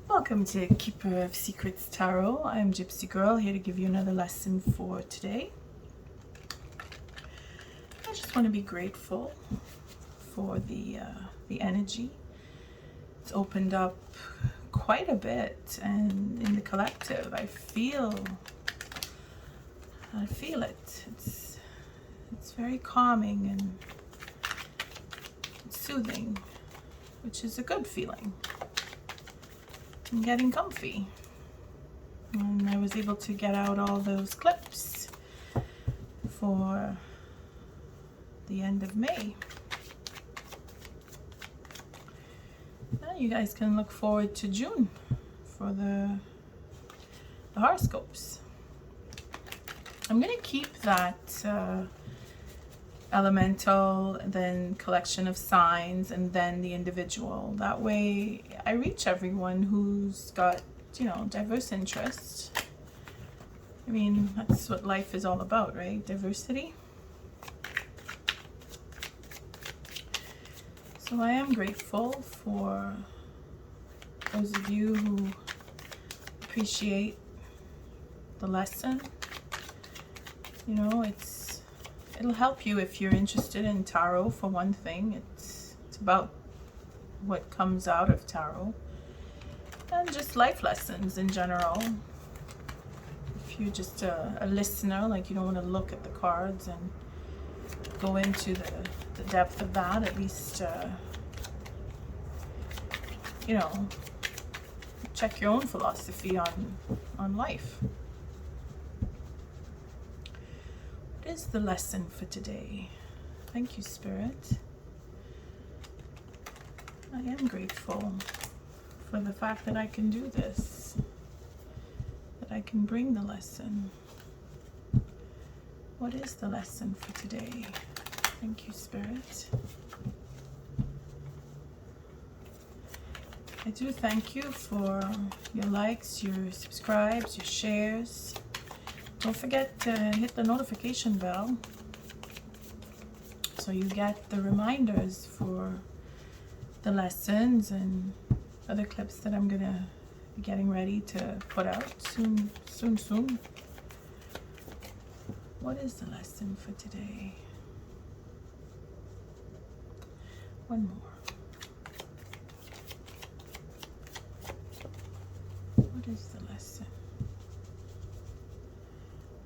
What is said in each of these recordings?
Welcome to Keeper of Secrets Tarot. I'm Gypsy Girl, here to give you another lesson for today. I just want to be grateful for the energy. It's opened up quite a bit, and in the collective, I feel it. It's very calming and soothing, which is a good feeling. I'm getting comfy, and I was able to get out all those clips for the end of May. Now you guys can look forward to June for the horoscopes. I'm gonna keep that elemental, then collection of signs, and then the individual. That way I reach everyone who's got, diverse interests. I mean, that's what life is all about, right? Diversity. So I am grateful for those of you who appreciate the lesson. It'll help you if you're interested in tarot, for one thing. It's about what comes out of tarot, and just life lessons in general. If you're just a listener, like you don't want to look at the cards and go into the depth of that, at least check your own philosophy on life. What is the lesson for today? Thank you, Spirit. I am grateful for the fact that I can do this, that I can bring the lesson. What is the lesson for today? Thank you, Spirit. I do thank you for your likes, your subscribes, your shares. Don't forget to hit the notification bell so you get the reminders for the lessons and other clips that I'm gonna be getting ready to put out soon. What is the lesson for today? One more. What is the lesson?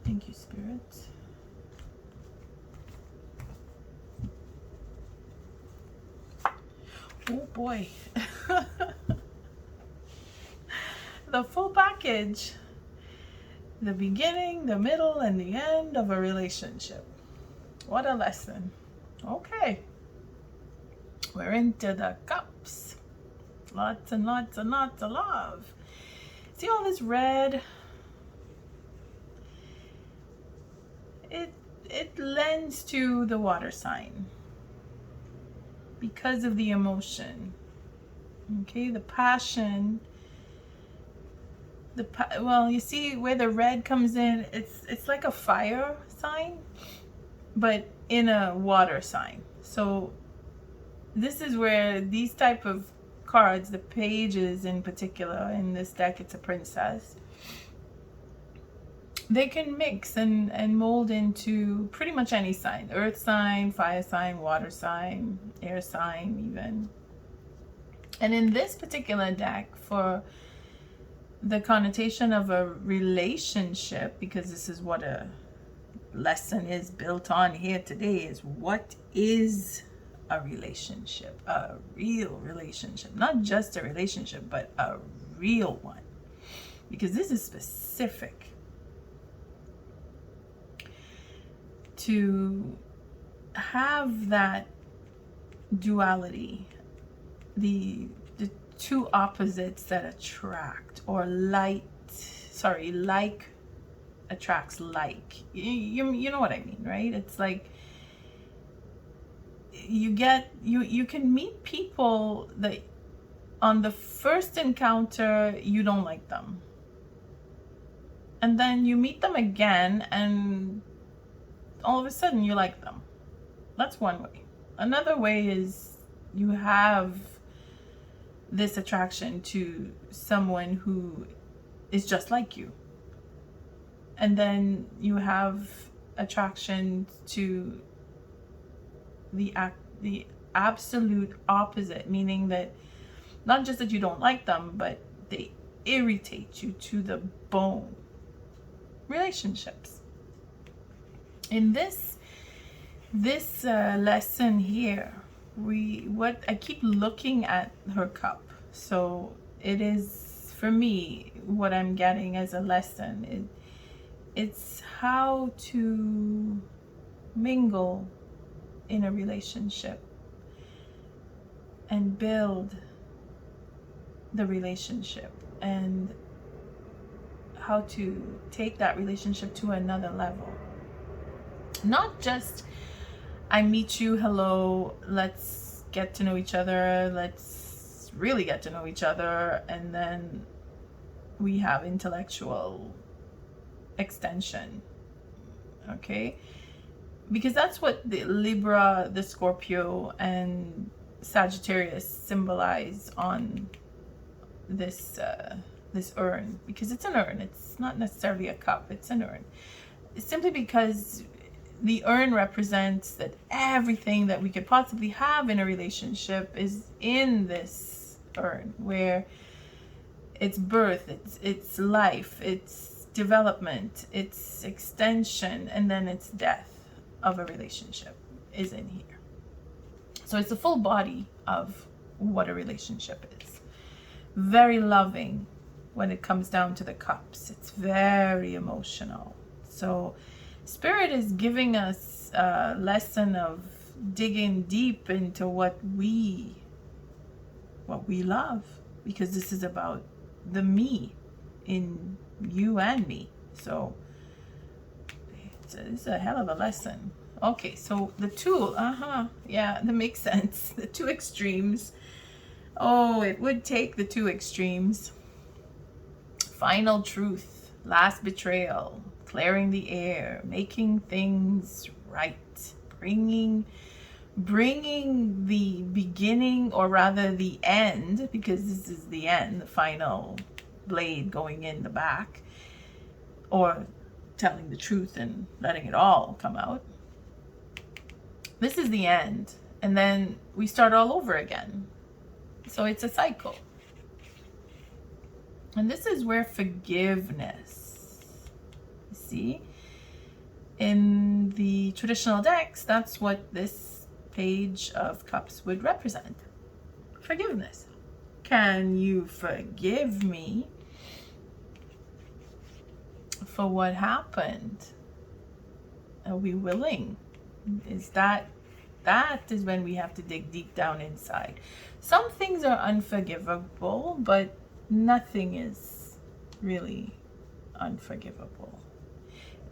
Thank you, Spirit. Oh boy. The full package. The beginning, the middle, and the end of a relationship. What a lesson. Okay. We're into the cups. Lots and lots and lots of love. See all this red? It lends to the water sign because of the emotion. Okay, the passion. Well, you see where the red comes in, it's like a fire sign, but in a water sign. So this is where these type of cards, the pages in particular, in this deck it's a princess, they can mix and mold into pretty much any sign. Earth sign, fire sign, water sign, air sign even. And in this particular deck, for the connotation of a relationship, because this is what a lesson is built on here today, is what is a relationship, a real relationship, not just a relationship, but a real one, because this is specific to have that duality, the two opposites that attract, or like attracts like. You know what I mean, right? It's like you can meet people that on the first encounter you don't like them, and then you meet them again and all of a sudden you like them. That's one way. Another way is you have this attraction to someone who is just like you. And then you have attraction to the absolute opposite, meaning that not just that you don't like them, but they irritate you to the bone. Relationships. In this lesson here, I keep looking at her cup. So it is, for me, what I'm getting as a lesson. It's how to mingle in a relationship and build the relationship, and how to take that relationship to another level. Not just, I meet you, hello, let's get to know each other, let's really get to know each other, and then we have intellectual extension. Okay? Because that's what the Libra, the Scorpio, and Sagittarius symbolize on this urn. Because it's an urn. It's not necessarily a cup. It's an urn. It's simply because the urn represents that everything that we could possibly have in a relationship is in this urn, where it's birth, it's life, it's development, it's extension, and then it's death of a relationship is in here. So it's the full body of what a relationship is. Very loving when it comes down to the cups. It's very emotional. So Spirit is giving us a lesson of digging deep into what we love, because this is about the me in you and me. So it's a hell of a lesson. Okay, so the tool, yeah, that makes sense. The two extremes. Oh, it would take the two extremes. Final truth, last betrayal, clearing the air, making things right, bringing the beginning, or rather the end, because this is the end, the final blade going in the back, or telling the truth and letting it all come out. This is the end, and then we start all over again. So it's a cycle. And this is where forgiveness, you see, in the traditional decks, that's what this Page of Cups would represent. Forgiveness. Can you forgive me for what happened? Are we willing? That is when we have to dig deep down inside. Some things are unforgivable, but nothing is really unforgivable.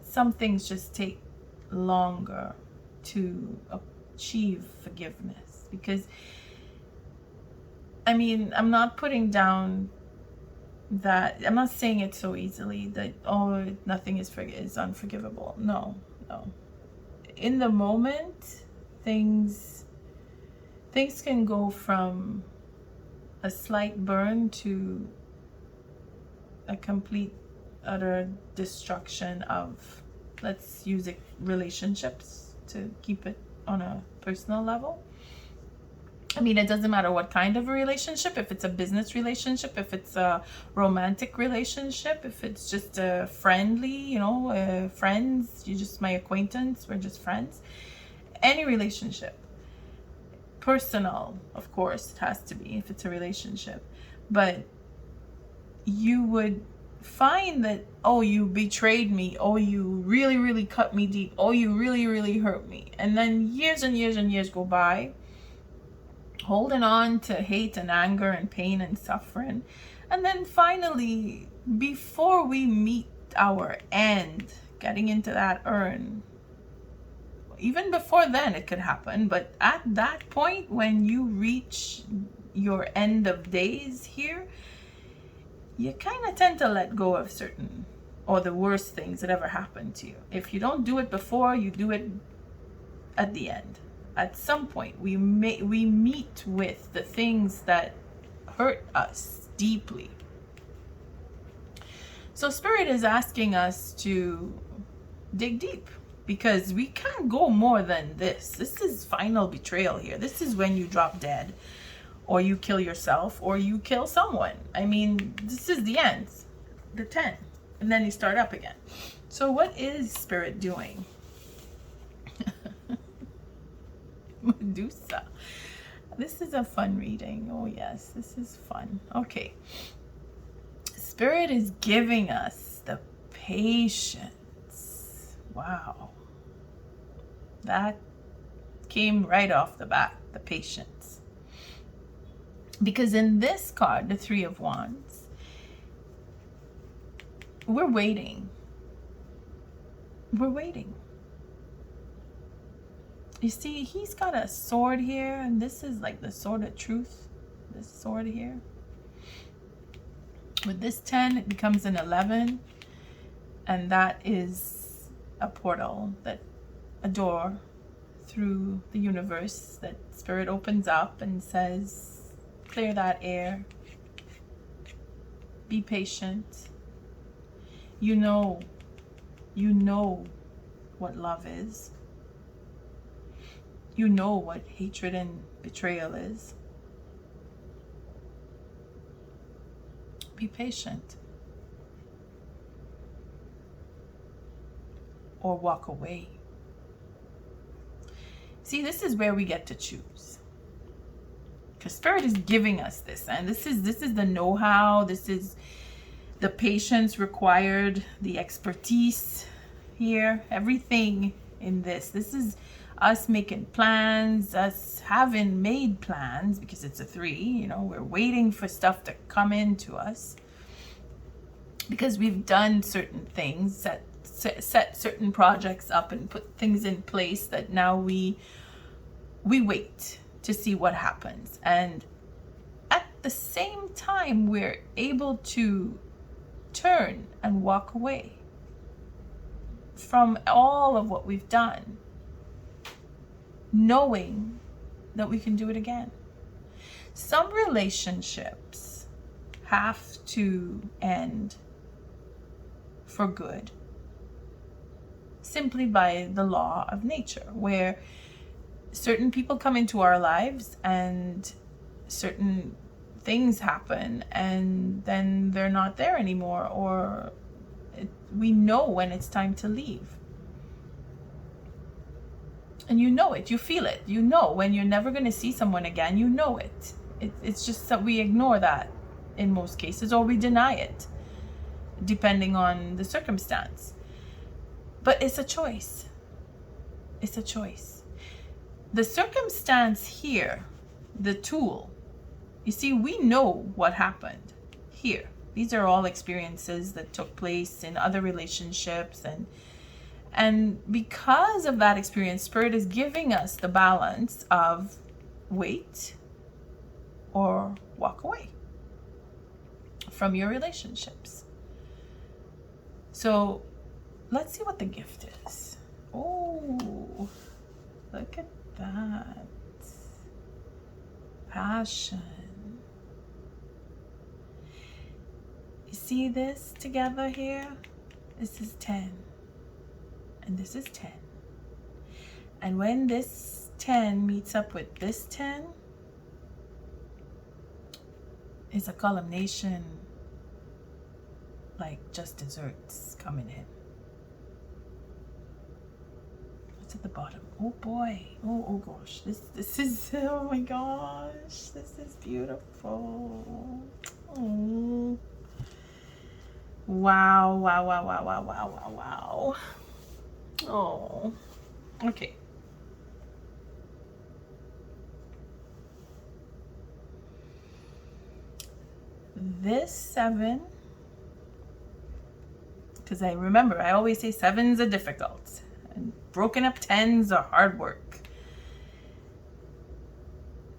Some things just take longer to achieve forgiveness, because I'm not putting down that, I'm not saying it so easily that nothing is unforgivable. No. In the moment, things can go from a slight burn to a complete utter destruction of, let's use it, relationships, to keep it on a personal level. It doesn't matter what kind of a relationship, if it's a business relationship, if it's a romantic relationship, if it's just a friendly, friends, you're just my acquaintance, we're just friends. Any relationship. Personal, of course, it has to be if it's a relationship. But you would find that, you betrayed me, you really, really cut me deep, you really, really hurt me. And then years and years and years go by, holding on to hate and anger and pain and suffering. And then finally, before we meet our end, getting into that urn, even before then it could happen, but at that point when you reach your end of days here, you kind of tend to let go of certain, or the worst things that ever happened to you. If you don't do it before, you do it at the end. At some point, we meet with the things that hurt us deeply. So Spirit is asking us to dig deep, because we can't go more than this. This is final betrayal here. This is when you drop dead, or you kill yourself, or you kill someone. I mean, this is the end, the 10, and then you start up again. So what is Spirit doing? Medusa. This is a fun reading. Oh yes, this is fun. Okay. Spirit is giving us the patience. Wow. That came right off the bat, the patience. Because in this card, the Three of Wands, we're waiting. We're waiting. You see, he's got a sword here, and this is like the sword of truth. This sword here. With this 10, it becomes an 11, and that is a portal, that a door through the universe that Spirit opens up and says, clear that air. Be patient. You know what love is. You know what hatred and betrayal is. Be patient. Or walk away. See, this is where we get to choose. Because Spirit is giving us this. And this is the know-how. This is the patience required. The expertise here. Everything in this. This is us making plans, us having made plans, because it's a 3, you know, we're waiting for stuff to come into us because we've done certain things, set certain projects up and put things in place that now we wait to see what happens. And at the same time, we're able to turn and walk away from all of what we've done, knowing that we can do it again. Some relationships have to end for good, simply by the law of nature, where certain people come into our lives and certain things happen, and then they're not there anymore, or we know when it's time to leave. And you know it, you feel it, you know when you're never going to see someone again, you know it. It's just that we ignore that in most cases, or we deny it, depending on the circumstance. But it's a choice. It's a choice. The circumstance here, the tool, you see, we know what happened here. These are all experiences that took place in other relationships, and because of that experience, Spirit is giving us the balance of wait or walk away from your relationships. So let's see what the gift is. Oh, look at that. Passion. You see this together here? This is 10. And this is 10. And when this 10 meets up with this 10, it's a culmination, like just desserts coming in. What's at the bottom? Oh boy. Oh gosh. This is, oh my gosh. This is beautiful. Oh. Wow. Oh, okay. This 7, because I remember I always say 7s are difficult and broken up 10s are hard work.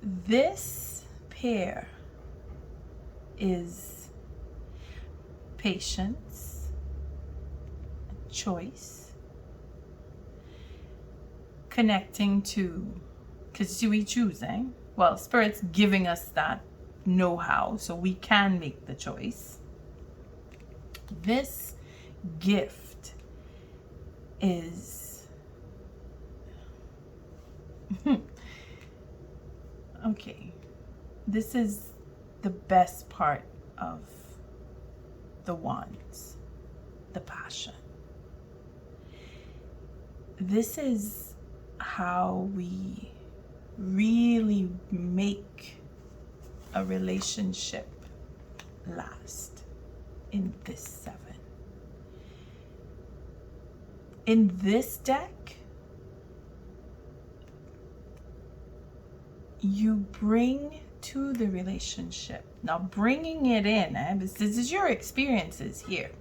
This pair is patience, choice, connecting to, because we choose, well, Spirit's giving us that know how, so we can make the choice. This gift is okay. This is the best part of the wands, the passion. This is how we really make a relationship last in this 7. In this deck, you bring to the relationship. Now, bringing it in, this is your experiences here.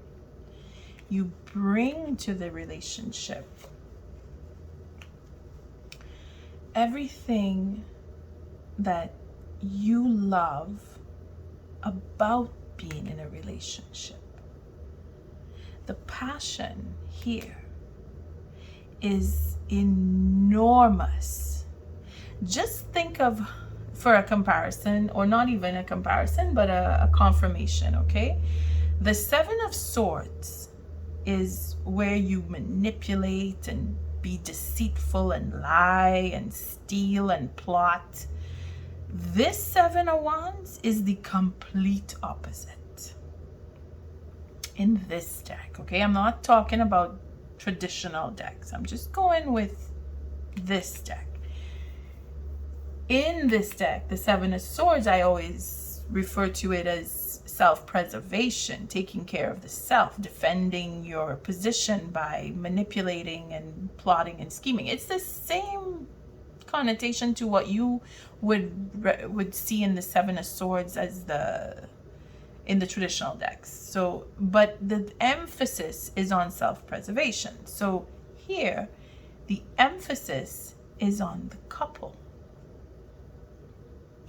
You bring to the relationship everything that you love about being in a relationship. The passion here is enormous. Just think of, for a comparison, or not even a comparison, but a confirmation, okay? The 7 of Swords is where you manipulate and be deceitful and lie and steal and plot. This 7 of Wands is the complete opposite in this deck, okay? I'm not talking about traditional decks. I'm just going with this deck. In this deck, the 7 of Swords, I always refer to it as self-preservation, taking care of the self, defending your position by manipulating and plotting and scheming. It's the same connotation to what you would see in the 7 of Swords as in the traditional decks. So, but the emphasis is on self-preservation. So here, the emphasis is on the couple.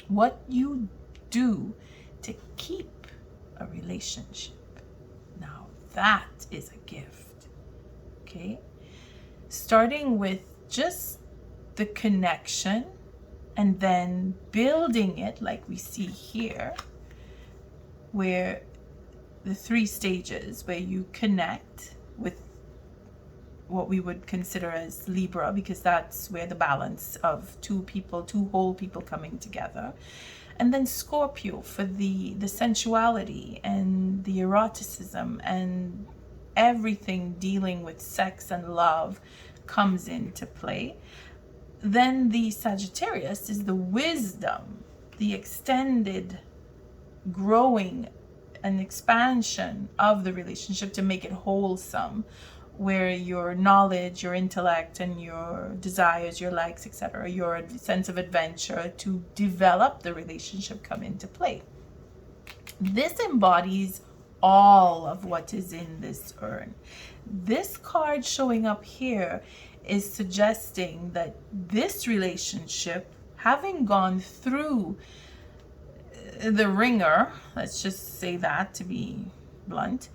What you do to keep a relationship. Now that is a gift, okay? Starting with just the connection and then building it like we see here, where the 3 stages where you connect with what we would consider as Libra, because that's where the balance of 2 people, 2 whole people coming together. And then Scorpio for the sensuality and the eroticism and everything dealing with sex and love comes into play. Then the Sagittarius is the wisdom, the extended growing and expansion of the relationship to make it wholesome, where your knowledge, your intellect, and your desires, your likes, etc., your sense of adventure to develop the relationship come into play. This embodies all of what is in this urn. This card showing up here is suggesting that this relationship, having gone through the ringer, let's just say that to be blunt,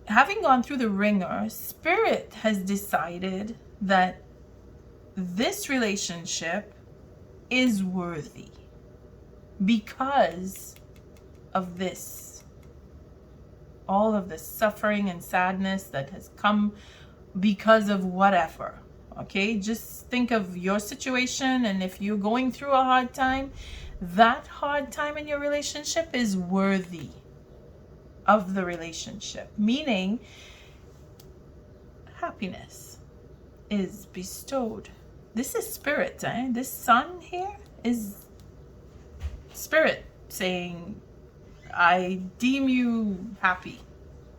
having gone through the ringer, Spirit has decided that this relationship is worthy because of this, all of the suffering and sadness that has come because of whatever. Okay, just think of your situation, and if you're going through a hard time, that hard time in your relationship is worthy of the relationship, meaning happiness is bestowed. This is Spirit, This sun here is Spirit saying, I deem you happy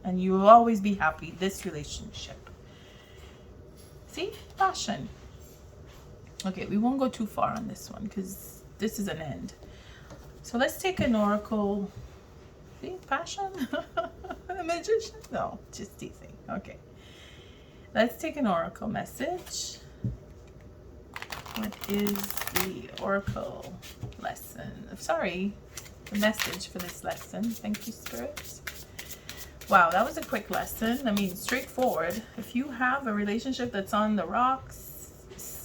and you will always be happy, this relationship. See? Passion. Okay, we won't go too far on this one because this is an end. So let's take an oracle. See? Passion? The magician? No, just teasing. Okay. Let's take an oracle message. What is the oracle lesson? Sorry, the message for this lesson. Thank you, Spirit. Wow, that was a quick lesson. I mean, straightforward. If you have a relationship that's on the rocks,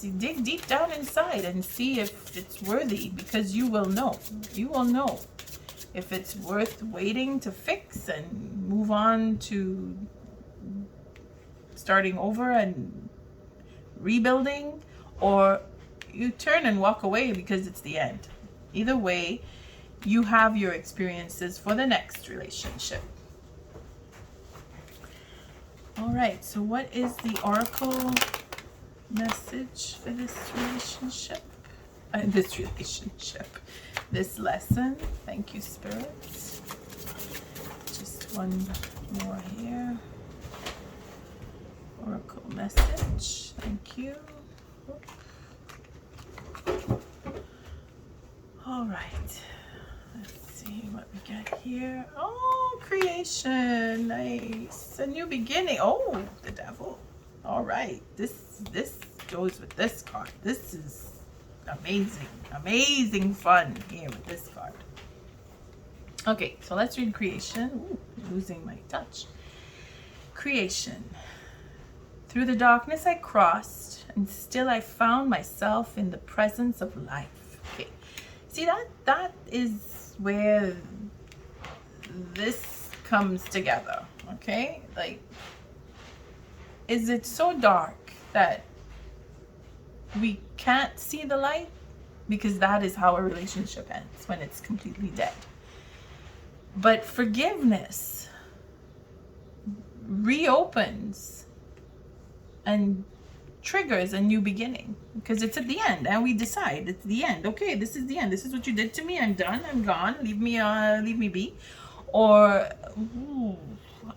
dig deep down inside and see if it's worthy, because you will know. You will know if it's worth waiting to fix and move on to starting over and rebuilding, or you turn and walk away because it's the end. Either way, you have your experiences for the next relationship. All right, so what is the oracle message for this relationship? This lesson. Thank you, spirits. Just one more here. Oracle message. Thank you. All right. Let's see what we got here. Oh, creation. Nice. A new beginning. Oh, the devil. All right. This goes with this card. This is amazing fun here with this card. Okay, so let's read creation. Ooh, losing my touch. Creation. Through the darkness I crossed, and still I found myself in the presence of life. Okay, see that is where this comes together. Okay, like, is it so dark that we can't see the light? Because that is how a relationship ends, when it's completely dead. But forgiveness reopens and triggers a new beginning, because it's at the end and we decide it's the end. Okay, this is the end. This is what you did to me. I'm done. I'm gone. Leave me be. Or, ooh,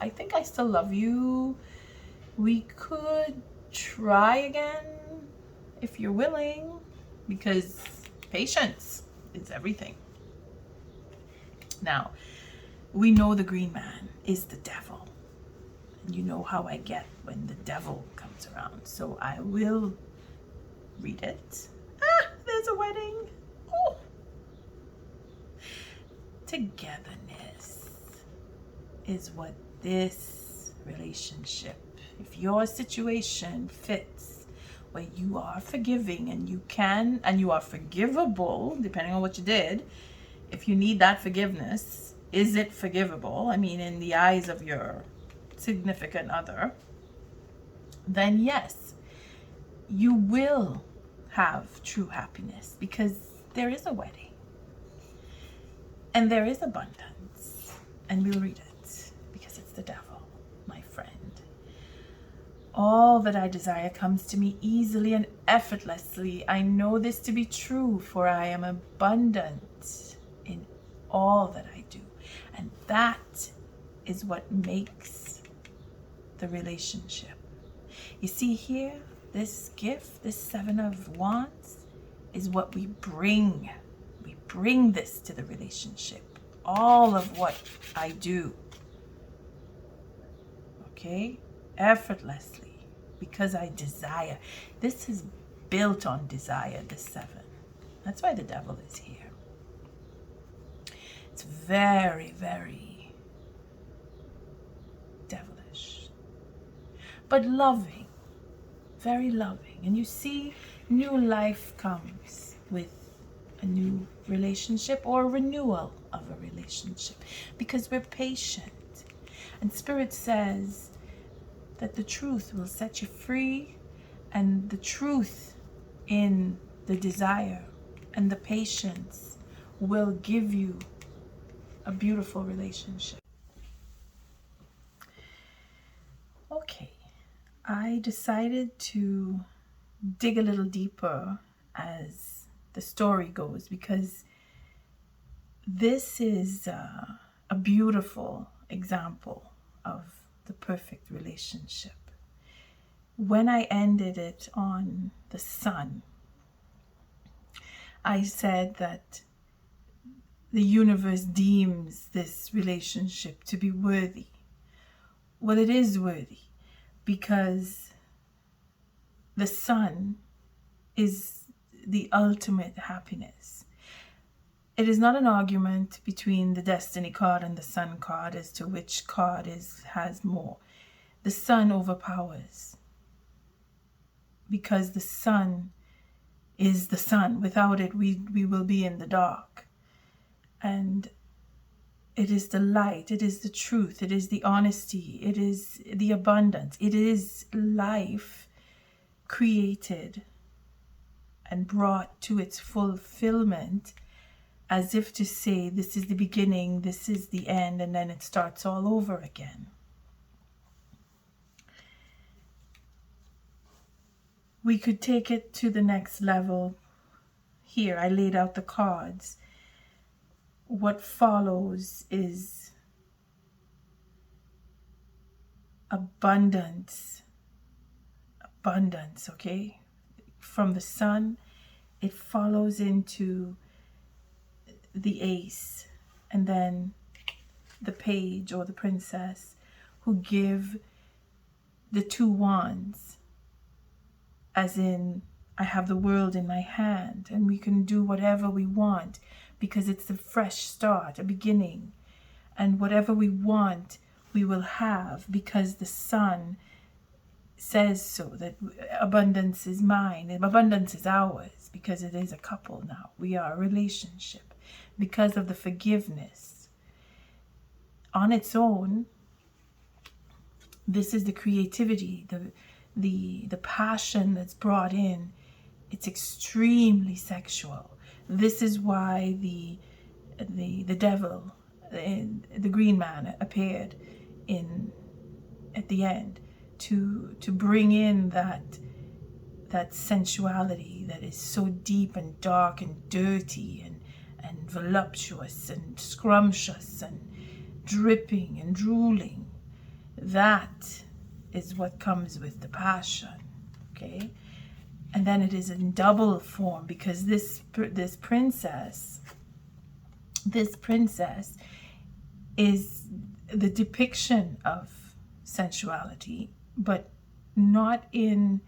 I think I still love you. We could try again if you're willing, because patience is everything. Now, we know the green man is the devil. And you know how I get when the devil comes around. So I will read it. Ah, there's a wedding. Oh. Togetherness is what this relationship, if your situation fits, where you are forgiving and you can, and you are forgivable, depending on what you did. If you need that forgiveness, is it forgivable? I mean, in the eyes of your significant other, then yes, you will have true happiness, because there is a wedding and there is abundance. And we'll read it, because it's the devil, my friend. All that I desire comes to me easily and effortlessly. I know this to be true, for I am abundant in all that I do. And that is what makes the relationship. You see here, this gift, this Seven of Wands, is what we bring. We bring this to the relationship. All of what I do. Okay? Effortlessly, because I desire. This is built on desire, this seven. That's why the devil is here. It's very, very devilish, but loving, very loving. And you see, new life comes with a new relationship, or renewal of a relationship, because we're patient. And Spirit says that the truth will set you free, and the truth in the desire and the patience will give you a beautiful relationship. Okay, I decided to dig a little deeper as the story goes, because this is a beautiful example of the perfect relationship. When I ended it on the sun, I said that the universe deems this relationship to be worthy. Well, it is worthy, because the sun is the ultimate happiness. It is not an argument between the destiny card and the sun card as to which card has more. The sun overpowers because the sun is the sun. Without it, we will be in the dark. And it is the light, it is the truth, it is the honesty, it is the abundance, it is life created and brought to its fulfillment, as if to say, this is the beginning, this is the end, and then it starts all over again. We could take it to the next level. Here, I laid out the cards. What follows is abundance, okay? From the sun, it follows into the ace, and then the page or the princess, who give the 2 wands, as in, I have the world in my hand, and we can do whatever we want, because it's a fresh start, a beginning. And whatever we want, we will have, because the sun says so, that abundance is mine, and abundance is ours, because it is a couple now. We are a relationship, because of the forgiveness. On its own, this is the creativity, the passion that's brought in. It's extremely sexual. This is why the devil, the green man, appeared at the end to bring in that sensuality that is so deep and dark and dirty and voluptuous and scrumptious and dripping and drooling. That is what comes with the passion, okay? And then it is in double form, because this princess is the depiction of sensuality, but not in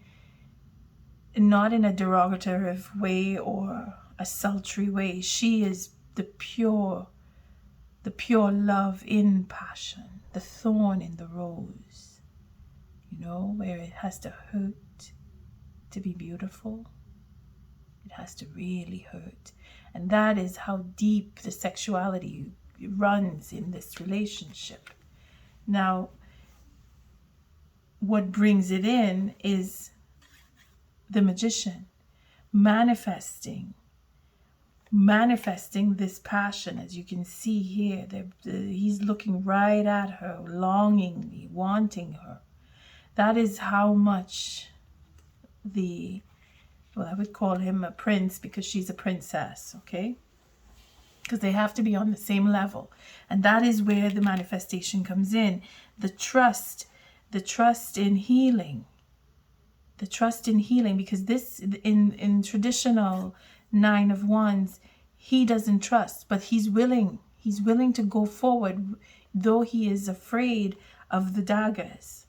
a derogatory way or a sultry way. She is the pure love in passion, the thorn in the rose, where it has to hurt to be beautiful. It has to really hurt. And that is how deep the sexuality runs in this relationship. Now, what brings it in is the magician manifesting this passion. As you can see here, he's looking right at her, longingly, wanting her. That is how much I would call him a prince, because she's a princess, okay? Because they have to be on the same level. And that is where the manifestation comes in. The trust in healing. The trust in healing, because this, in traditional 9 of Wands, he doesn't trust, but he's willing. He's willing to go forward, though he is afraid of the daggers.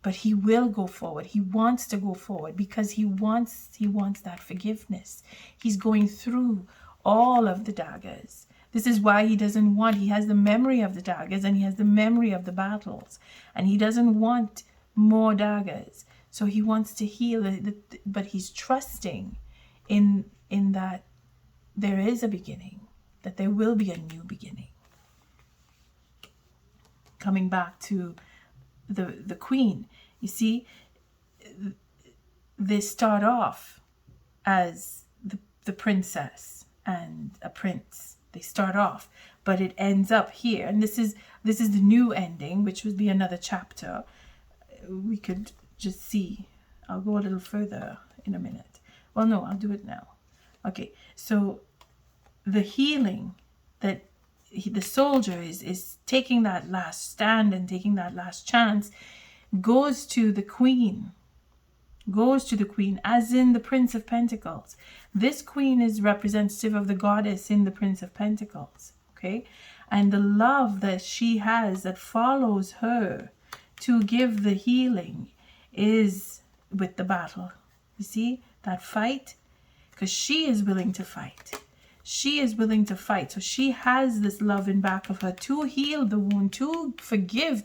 But he will go forward. He wants to go forward, because he wants that forgiveness. He's going through all of the daggers. This is why he doesn't want, he has the memory of the daggers, and he has the memory of the battles, and he doesn't want more daggers. So he wants to heal it, but he's trusting in that there is a beginning, that there will be a new beginning. Coming back to the queen, you see, they start off as the princess and a prince. They start off, but it ends up here, and this is the new ending, which would be another chapter. We could just see. I'll go a little further in a minute. Well, no, I'll do it now. Okay, so the healing that the soldier is taking, that last stand and taking that last chance, goes to the queen. As in the Prince of Pentacles. This queen is representative of the goddess in the Prince of Pentacles, okay? And the love that she has, that follows her to give the healing, is with the battle. You see that fight? Because she is willing to fight. She is willing to fight. So she has this love in back of her to heal the wound, to forgive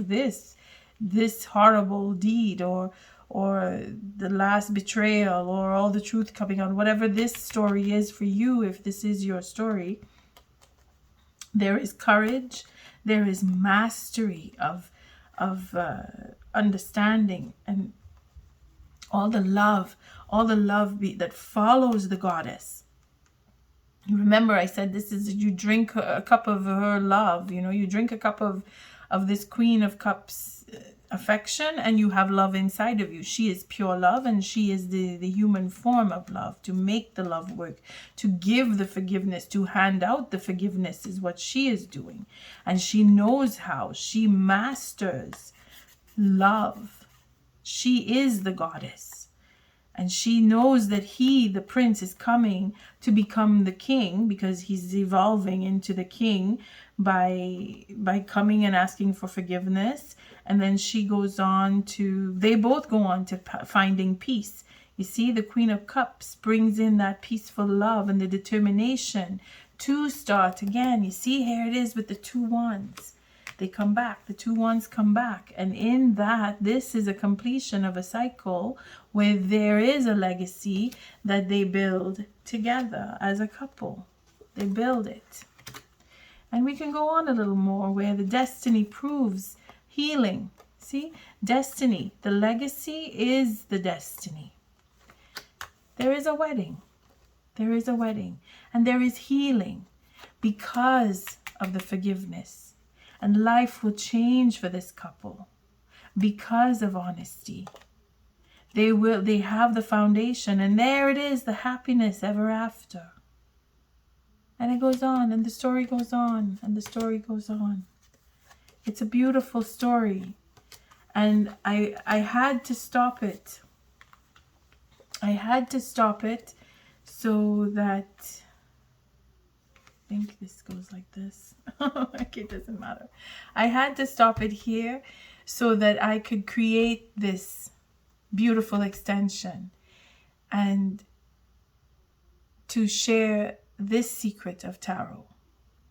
this horrible deed or or the last betrayal, or all the truth coming out, whatever this story is for you, if this is your story, there is courage, there is mastery of understanding, and all the love that follows the goddess. You remember I said this is, you drink a cup of her love, you drink a cup of this Queen of Cups affection, and you have love inside of you. She is pure love, and she is the human form of love, to make the love work, to give the forgiveness, to hand out the forgiveness is what she is doing. And she knows how. She masters love. She is the goddess. And she knows that he, the prince, is coming to become the king, because he's evolving into the king by coming and asking for forgiveness. And then she goes on to, they both go on to finding peace. You see, the Queen of Cups brings in that peaceful love and the determination to start again. You see, here it is with the 2 wands. They come back, the 2 wands come back. And in that, this is a completion of a cycle where there is a legacy that they build together as a couple. They build it. And we can go on a little more where the destiny proves healing. See, destiny, the legacy is the destiny. There is a wedding. There is a wedding. And there is healing because of the forgiveness. And life will change for this couple because of honesty. They have the foundation, and there it is, the happiness ever after. And it goes on, and the story goes on, and the story goes on. It's a beautiful story. And I had to stop it. I had to stop it so that, I think this goes like this. Okay, it doesn't matter. I had to stop it here so that I could create this beautiful extension and to share this secret of tarot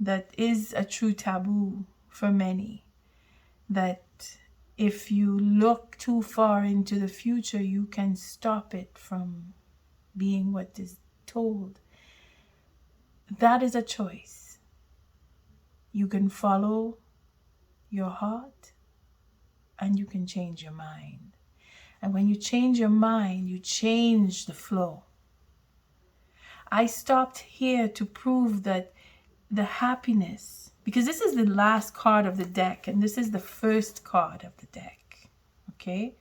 that is a true taboo for many, that if you look too far into the future, you can stop it from being what is told. That is a choice. You can follow your heart and you can change your mind. And when you change your mind, you change the flow. I stopped here to prove that the happiness, because this is the last card of the deck and this is the first card of the deck, okay?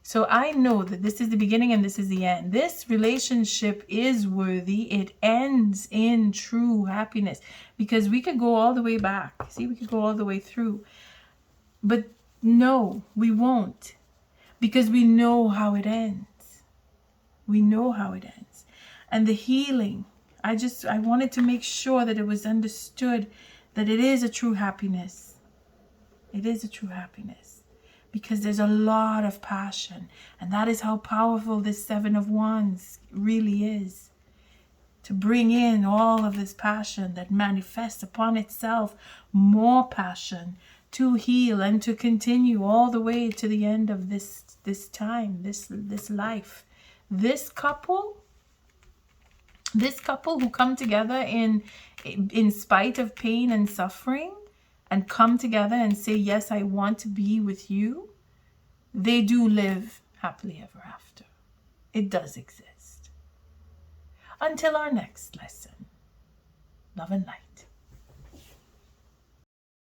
So I know that this is the beginning and this is the end. This relationship is worthy. It ends in true happiness, because we could go all the way back. See, we could go all the way through. But no, we won't, because we know how it ends. We know how it ends. And the healing, I wanted to make sure that it was understood that it is a true happiness. It is a true happiness. Because there's a lot of passion. And that is how powerful this 7 of Wands really is. To bring in all of this passion that manifests upon itself more passion to heal and to continue all the way to the end of this time, this life. This couple who come together in spite of pain and suffering, and come together and say, yes, I want to be with you, they do live happily ever after. It does exist. Until our next lesson. Love and light.